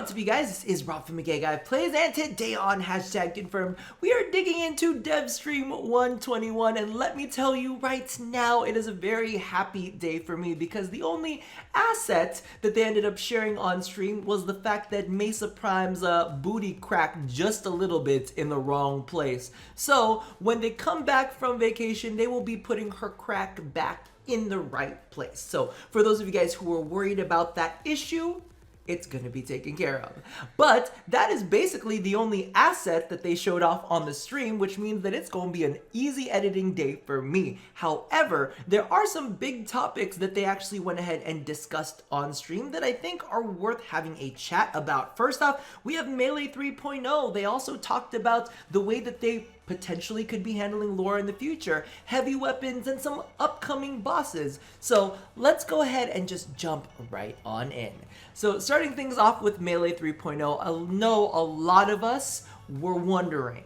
what's up, you guys? This is Rob from the Gay Guy Plays, and today on #confirmed, we are digging into Devstream 121, and let me tell you right now, it is a very happy day for me because the only asset that they ended up sharing on stream was the fact that Mesa Prime's booty cracked just a little bit in the wrong place. So when they come back from vacation, they will be putting her crack back in the right place. So for those of you guys who are worried about that issue, it's gonna be taken care of. But that is basically the only asset that they showed off on the stream, which means that it's gonna be an easy editing day for me. However, there are some big topics that they actually went ahead and discussed on stream that I think are worth having a chat about. First off, we have Melee 3.0. They also talked about the way that they potentially could be handling lore in the future, heavy weapons, and some upcoming bosses. So let's go ahead and just jump right on in. So starting things off with Melee 3.0, I know a lot of us were wondering,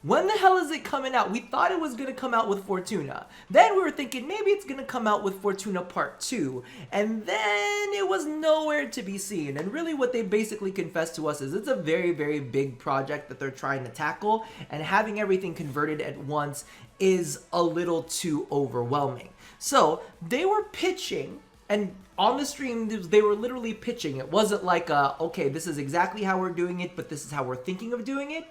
when the hell is it coming out? We thought it was going to come out with Fortuna. Then we were thinking maybe it's going to come out with Fortuna Part 2. And then it was nowhere to be seen. And really what they basically confessed to us is it's a very, very big project that they're trying to tackle. And having everything converted at once is a little too overwhelming. So they were pitching, and on the stream, they were literally pitching. It wasn't like, okay, this is exactly how we're doing it, but this is how we're thinking of doing it.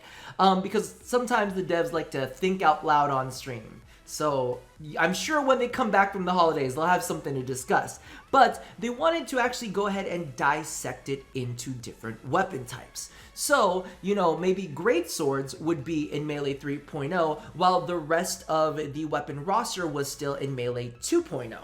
Because sometimes the devs like to think out loud on stream. So I'm sure when they come back from the holidays, they'll have something to discuss. But they wanted to actually go ahead and dissect it into different weapon types. So, you know, maybe great swords would be in Melee 3.0, while the rest of the weapon roster was still in Melee 2.0.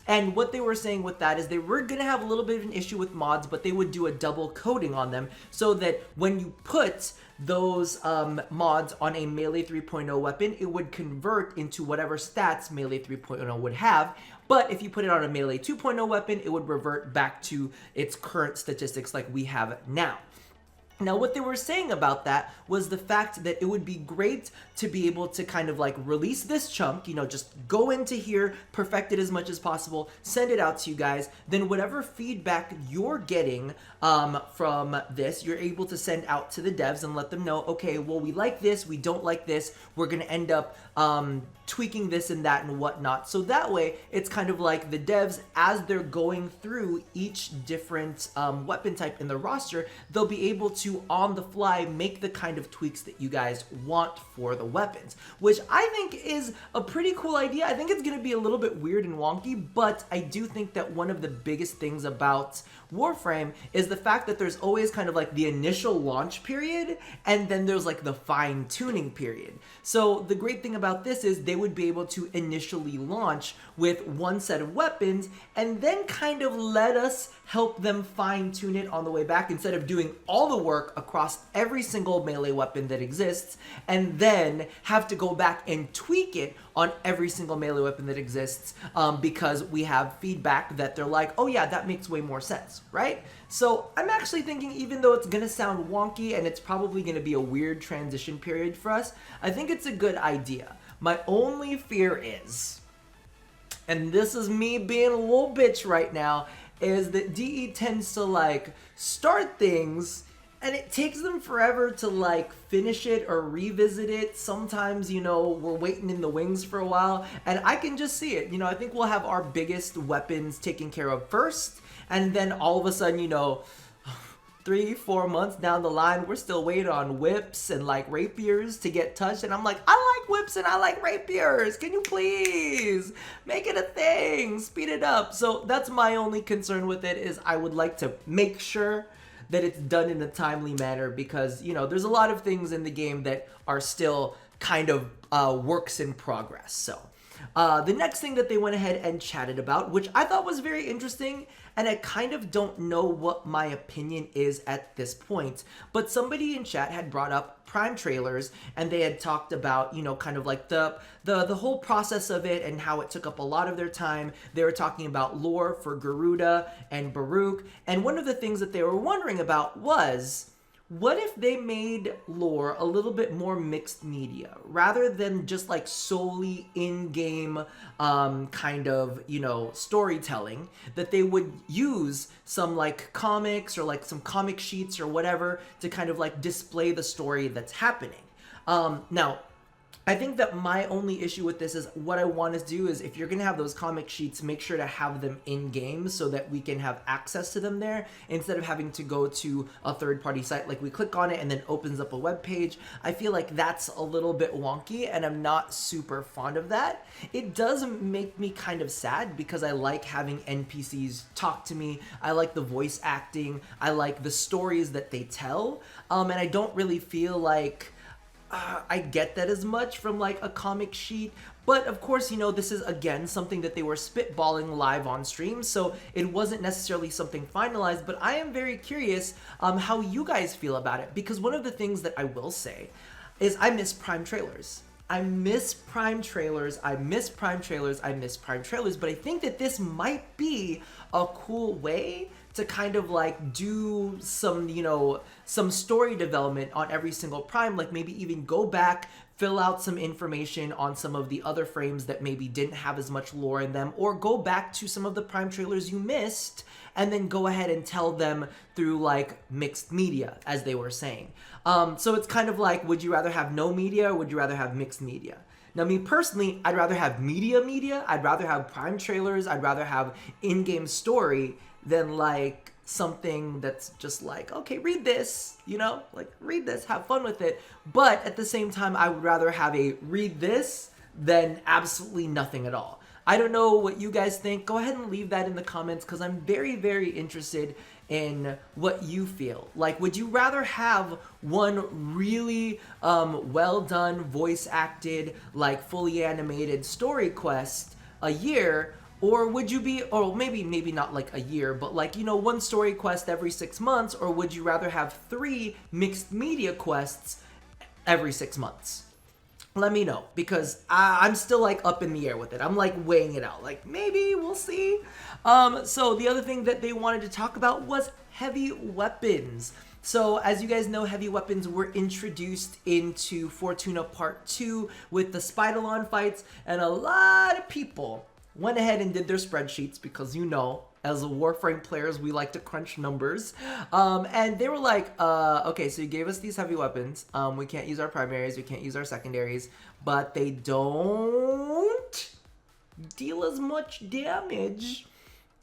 And what they were saying with that is they were going to have a little bit of an issue with mods, but they would do a double coding on them so that when you put those mods on a Melee 3.0 weapon, it would convert into whatever stats Melee 3.0 would have. But if you put it on a Melee 2.0 weapon, it would revert back to its current statistics like we have now. Now, what they were saying about that was the fact that it would be great to be able to kind of like release this chunk, you know, just go into here, perfect it as much as possible, send it out to you guys. Then whatever feedback you're getting from this, you're able to send out to the devs and let them know, okay, well, we like this, we don't like this, we're going to end up tweaking this and that and whatnot. So that way, it's kind of like the devs, as they're going through each different weapon type in the roster, they'll be able to, on the fly, make the kind of tweaks that you guys want for the weapons, which I think is a pretty cool idea. I think it's going to be a little bit weird and wonky, but I do think that one of the biggest things about Warframe is the fact that there's always kind of like the initial launch period, and then there's like the fine-tuning period. So the great thing about this is they would be able to initially launch with one set of weapons and then kind of let us help them fine-tune it on the way back instead of doing all the work across every single melee weapon that exists and then have to go back and tweak it on every single melee weapon that exists because we have feedback that they're like, oh yeah, that makes way more sense, right? So I'm actually thinking, even though it's gonna sound wonky and it's probably gonna be a weird transition period for us, I think it's a good idea. My only fear is, and this is me being a little bitch right now, is that DE tends to like start things and it takes them forever to like finish it or revisit it. Sometimes, you know, we're waiting in the wings for a while, and I can just see it. You know, I think we'll have our biggest weapons taken care of first, and then all of a sudden, you know, 3-4 months down the line, we're still waiting on whips and like rapiers to get touched. And I'm like, I like whips and I like rapiers. Can you please make it a thing? Speed it up. So that's my only concern with it, is I would like to make sure that it's done in a timely manner, because, you know, there's a lot of things in the game that are still kind of works in progress. So the next thing that they went ahead and chatted about, which I thought was very interesting, and I kind of don't know what my opinion is at this point, but somebody in chat had brought up Prime trailers, and they had talked about, you know, kind of like the whole process of it and how it took up a lot of their time. They were talking about lore for Garuda and Baruch, and one of the things that they were wondering about was, what if they made lore a little bit more mixed media rather than just like solely in-game kind of, you know, storytelling, that they would use some like comics or like some comic sheets or whatever to kind of like display the story that's happening. Now, I think that my only issue with this is what I want to do is, if you're going to have those comic sheets, make sure to have them in game so that we can have access to them there instead of having to go to a third-party site. Like we click on it and then opens up a web page. I feel like that's a little bit wonky and I'm not super fond of that. It does make me kind of sad because I like having NPCs talk to me. I like the voice acting. I like the stories that they tell. And I don't really feel like I get that as much from like a comic sheet, but of course, you know, this is again something that they were spitballing live on stream, so it wasn't necessarily something finalized, but I am very curious how you guys feel about it, because one of the things that I will say is I miss Prime trailers. I miss Prime trailers, but I think that this might be a cool way to kind of like do some, you know, some story development on every single Prime, like maybe even go back, fill out some information on some of the other frames that maybe didn't have as much lore in them, or go back to some of the Prime trailers you missed and then go ahead and tell them through like mixed media, as they were saying. So it's kind of like, would you rather have no media or would you rather have mixed media? Now, me personally, I'd rather have media. I'd rather have Prime trailers. I'd rather have in-game story than like something that's just like, okay, read this, you know, like read this, have fun with it. But at the same time, I would rather have a read this than absolutely nothing at all. I don't know what you guys think. Go ahead and leave that in the comments because I'm very, very interested in what you feel. Like, would you rather have one really well done, voice acted, like fully animated story quest a year? Or would you be, or maybe not like a year, but like, you know, one story quest every 6 months? Or would you rather have 3 mixed media quests every 6 months? Let me know, because I'm still like up in the air with it. I'm like weighing it out. Like maybe we'll see. So the other thing that they wanted to talk about was heavy weapons. So as you guys know, heavy weapons were introduced into Fortuna Part 2 with the Eidolon fights, and a lot of people went ahead and did their spreadsheets because, you know, as Warframe players, we like to crunch numbers. And they were like, okay, so you gave us these heavy weapons. We can't use our primaries, we can't use our secondaries, but they don't deal as much damage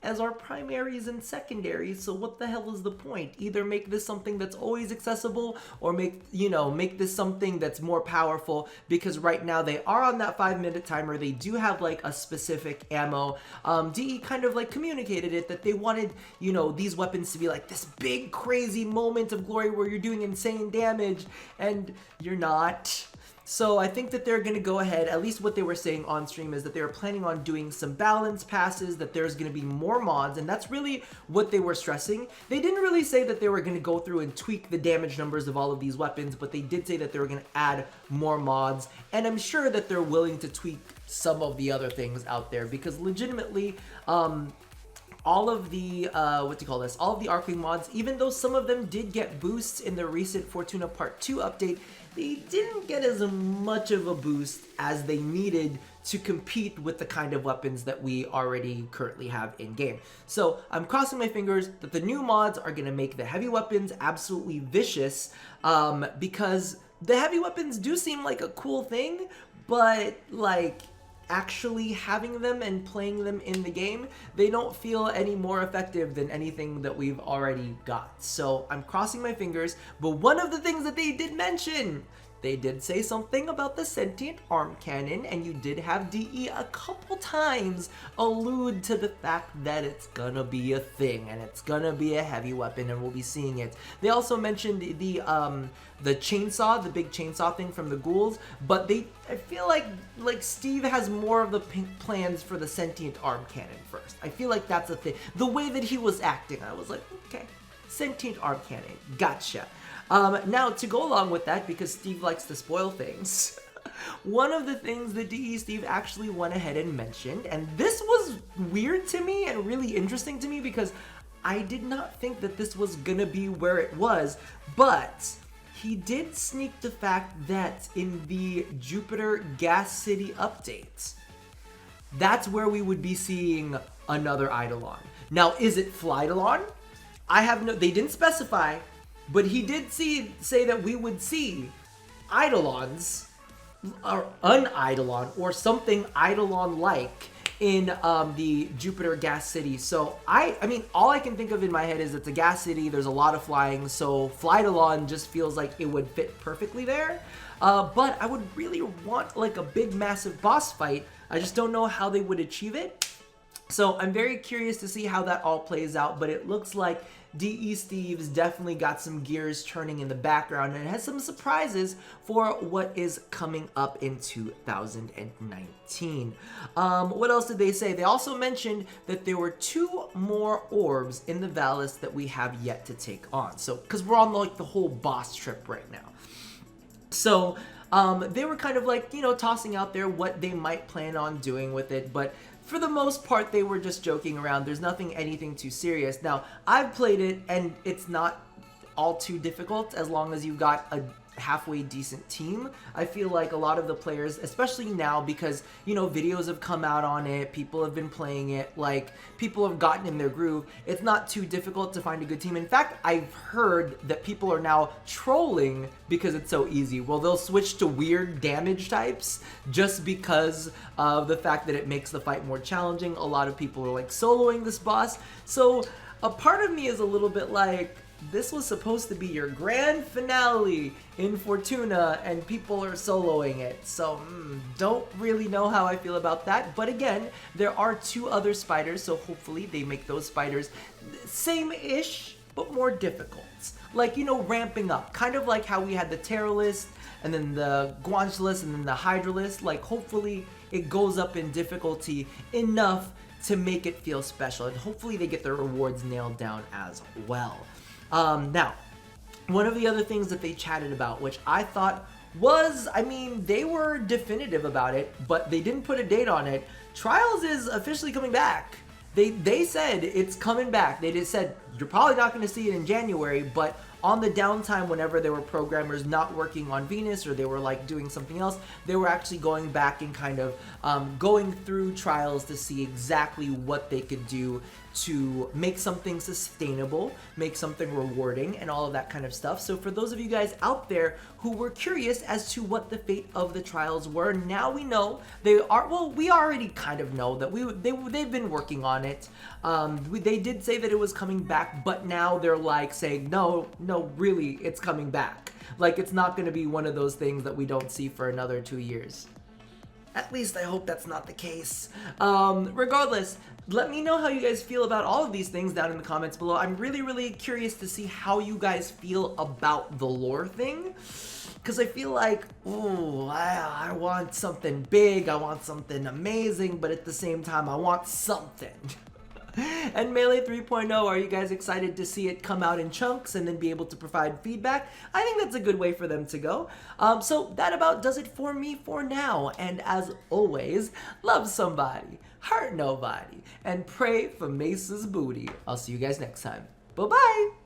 as our primaries and secondaries, so what the hell is the point? Either make this something that's always accessible, or make this something that's more powerful, because right now they are on that 5-minute timer. They do have like a specific ammo. DE kind of like communicated it that they wanted, you know, these weapons to be like this big crazy moment of glory where you're doing insane damage, and you're not. So I think that they're going to go ahead, at least what they were saying on stream is that they were planning on doing some balance passes, that there's going to be more mods, and that's really what they were stressing. They didn't really say that they were going to go through and tweak the damage numbers of all of these weapons, but they did say that they were going to add more mods, and I'm sure that they're willing to tweak some of the other things out there, because legitimately, all of the, all of the Arcwing mods, even though some of them did get boosts in the recent Fortuna Part 2 update, they didn't get as much of a boost as they needed to compete with the kind of weapons that we already currently have in game. So I'm crossing my fingers that the new mods are going to make the heavy weapons absolutely vicious, because the heavy weapons do seem like a cool thing, but like actually having them and playing them in the game, they don't feel any more effective than anything that we've already got. So I'm crossing my fingers, but one of the things that they did mention, they did say something about the sentient arm cannon, and you did have DE a couple times allude to the fact that it's gonna be a thing, and it's gonna be a heavy weapon, and we'll be seeing it. They also mentioned the chainsaw, the big chainsaw thing from the ghouls, but I feel like Steve has more of the plans for the sentient arm cannon first. I feel like that's a thing. The way that he was acting, I was like, okay, sentient arm cannon, gotcha. Now, to go along with that, because Steve likes to spoil things, one of the things that DE Steve actually went ahead and mentioned, and this was weird to me and really interesting to me, because I did not think that this was gonna be where it was, but he did sneak the fact that in the Jupiter Gas City update, that's where we would be seeing another Eidolon. Now, is it Flydolon? They didn't specify, but he did say that we would see Eidolons, or an Eidolon, or something Eidolon-like in the Jupiter Gas City. So I mean, all I can think of in my head is it's a gas city, there's a lot of flying, so Flydolon just feels like it would fit perfectly there. But I would really want like a big massive boss fight. I just don't know how they would achieve it. So I'm very curious to see how that all plays out, but it looks like DE Steve's definitely got some gears turning in the background and has some surprises for what is coming up in 2019. What else did they say? They also mentioned that there were 2 more orbs in the Valis that we have yet to take on. So, because we're on like the whole boss trip right now. So, they were kind of like, you know, tossing out there what they might plan on doing with it, but for the most part, they were just joking around. There's anything too serious. Now, I've played it, and it's not all too difficult as long as you've got a halfway decent team. I feel like a lot of the players, especially now because, you know, videos have come out on it, people have been playing it, like, people have gotten in their groove. It's not too difficult to find a good team. In fact, I've heard that people are now trolling because it's so easy. Well, they'll switch to weird damage types just because of the fact that it makes the fight more challenging. A lot of people are like soloing this boss. So a part of me is a little bit like, this was supposed to be your grand finale in Fortuna, and people are soloing it. So, don't really know how I feel about that. But again, there are 2 other spiders, so hopefully they make those spiders same-ish, but more difficult. Like, you know, ramping up. Kind of like how we had the Terrorist, and then the Guanchlist, and then the Hydralist. Like, hopefully it goes up in difficulty enough to make it feel special. And hopefully they get their rewards nailed down as well. Now, one of the other things that they chatted about, which I thought was, I mean, they were definitive about it, but they didn't put a date on it. Trials is officially coming back. They said it's coming back. They just said, you're probably not going to see it in January, but on the downtime whenever there were programmers not working on Venus or they were like doing something else, they were actually going back and kind of going through trials to see exactly what they could do to make something sustainable, make something rewarding, and all of that kind of stuff. So for those of you guys out there who were curious as to what the fate of the trials were, now we know they are, well, we already kind of know that they've been working on it. They did say that it was coming back, but now they're like saying, no, really, it's coming back. Like, it's not going to be one of those things that we don't see for another 2 years. At least I hope that's not the case. Regardless, let me know how you guys feel about all of these things down in the comments below. I'm really, really curious to see how you guys feel about the lore thing. Because I feel like, ooh, I want something big, I want something amazing, but at the same time, I want something. And Melee 3.0, are you guys excited to see it come out in chunks and then be able to provide feedback? I think that's a good way for them to go. So that about does it for me for now. And as always, love somebody, hurt nobody, and pray for Mace's booty. I'll see you guys next time. Bye-bye!